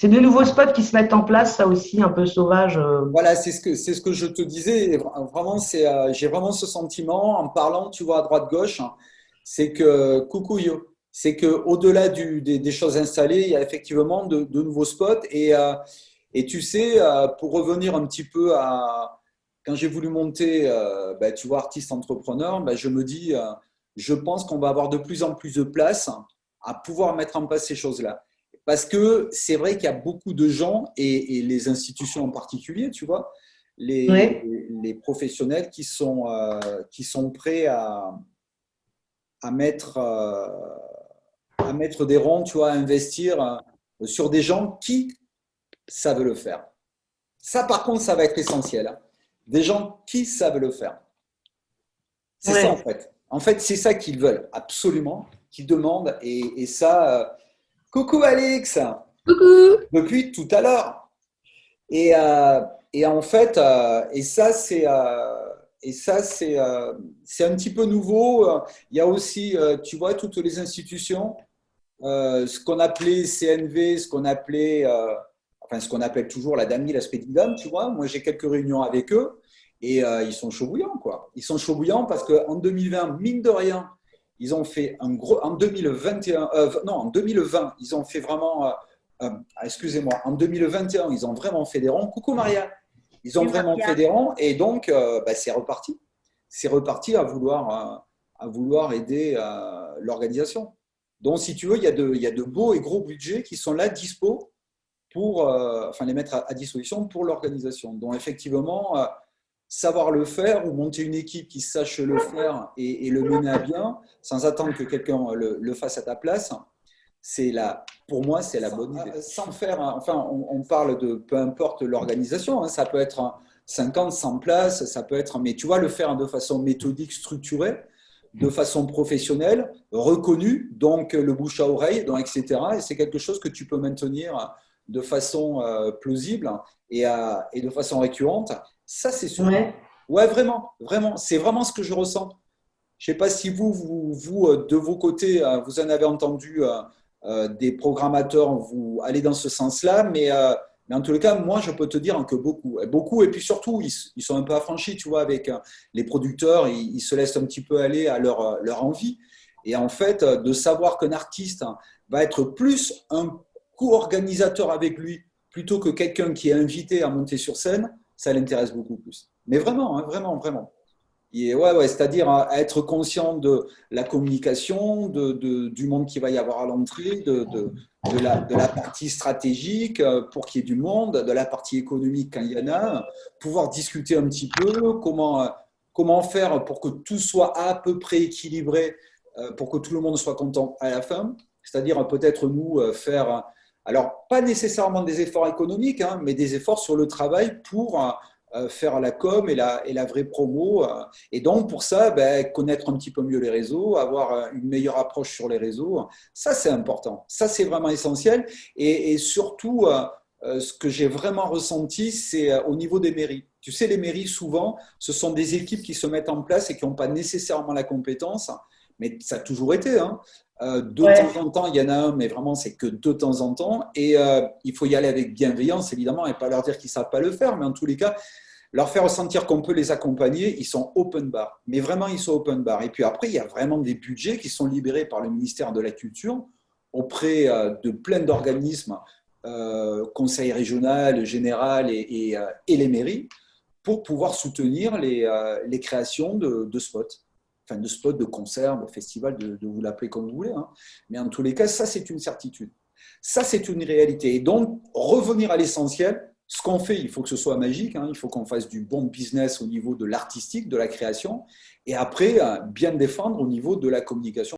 C'est de nouveaux spots qui se mettent en place, ça aussi, un peu sauvage. Voilà, c'est ce que je te disais. Et vraiment, j'ai vraiment ce sentiment en parlant, tu vois, à droite gauche, hein, c'est que coucou yo, c'est que au-delà des choses installées, il y a effectivement de nouveaux spots. Et tu sais, pour revenir un petit peu à quand j'ai voulu monter, ben, tu vois, artiste entrepreneur, ben, je me dis, je pense qu'on va avoir de plus en plus de place à pouvoir mettre en place ces choses-là. Parce que c'est vrai qu'il y a beaucoup de gens, et les institutions en particulier, tu vois, les, Ouais. les professionnels qui sont prêts à mettre, à mettre des ronds, tu vois, à investir sur des gens qui savent le faire. Ça, par contre, ça va être essentiel, hein. Des gens qui savent le faire. C'est ça, en Ouais. fait. En fait, c'est ça qu'ils veulent, absolument, qu'ils demandent. Et ça, coucou Alex, Coucou! depuis tout à l'heure. Et, euh, et en fait, c'est un petit peu nouveau. Il y a aussi, tu vois, toutes les institutions, ce qu'on appelait CNV, enfin, ce qu'on appelle toujours la DAMI, la Spédidam, tu vois. Moi, j'ai quelques réunions avec eux et ils sont chauds bouillants, quoi. Ils sont chauds bouillants parce qu'en 2020, mine de rien, ils ont fait un gros. En 2021, non, en 2020, ils ont fait vraiment. Excusez-moi, en 2021, ils ont vraiment fait des rangs. Coucou Maria! Ils ont Et vraiment fait Maria. des rangs et donc, bah, c'est reparti. C'est reparti à vouloir aider l'organisation. Donc, si tu veux, il y a de beaux et gros budgets qui sont là, dispo, pour enfin, les mettre à disposition pour l'organisation. Donc, effectivement, savoir le faire ou monter une équipe qui sache le faire et le mener à bien, sans attendre que quelqu'un le fasse à ta place, pour moi, c'est la bonne idée. Sans faire, enfin, on parle de peu importe l'organisation, hein, ça peut être 50, 100 places, ça peut être, mais tu vois, le faire de façon méthodique, structurée, de façon professionnelle, reconnue, donc le bouche à oreille, donc, etc. Et c'est quelque chose que tu peux maintenir de façon plausible et de façon récurrente. Ça, c'est super. Ouais. Ouais, vraiment, vraiment, c'est vraiment ce que je ressens. Je ne sais pas si de vos côtés, vous en avez entendu des programmateurs, vous allez dans ce sens-là, mais en tous les cas, moi, je peux te dire que beaucoup, beaucoup, et puis surtout, ils sont un peu affranchis, tu vois, avec les producteurs, ils se laissent un petit peu aller à leur envie. Et en fait, de savoir qu'un artiste va être plus un co-organisateur avec lui, plutôt que quelqu'un qui est invité à monter sur scène, ça l'intéresse beaucoup plus. Mais vraiment, hein, vraiment, vraiment. Et ouais, ouais, c'est-à-dire à être conscient de la communication, du monde qu'il va y avoir à l'entrée, de la partie stratégique pour qu'il y ait du monde, de la partie économique quand il y en a, pouvoir discuter un petit peu comment faire pour que tout soit à peu près équilibré, pour que tout le monde soit content à la fin. C'est-à-dire peut-être nous faire, alors pas nécessairement des efforts économiques, hein, mais des efforts sur le travail pour faire la com et la vraie promo. Et donc, pour ça, ben, connaître un petit peu mieux les réseaux, avoir une meilleure approche sur les réseaux, ça, c'est important. Ça, c'est vraiment essentiel. Et surtout, ce que j'ai vraiment ressenti, c'est au niveau des mairies. Tu sais, les mairies, souvent, ce sont des équipes qui se mettent en place et qui n'ont pas nécessairement la compétence, mais ça a toujours été, hein. De temps Ouais. en temps, il y en a un, mais vraiment, c'est que de temps en temps. Et il faut y aller avec bienveillance, évidemment, et pas leur dire qu'ils ne savent pas le faire, mais en tous les cas, leur faire ressentir qu'on peut les accompagner. Ils sont open bar, mais vraiment, ils sont open bar. Et puis après, il y a vraiment des budgets qui sont libérés par le ministère de la Culture auprès de plein d'organismes, conseil régional, général et les mairies, pour pouvoir soutenir les créations de spots. Enfin, de spots, de concerts, de festivals, de vous l'appeler comme vous voulez, hein. Mais en tous les cas, ça, c'est une certitude. Ça, c'est une réalité. Et donc, revenir à l'essentiel, ce qu'on fait, il faut que ce soit magique, hein, il faut qu'on fasse du bon business au niveau de l'artistique, de la création, et après, bien défendre au niveau de la communication.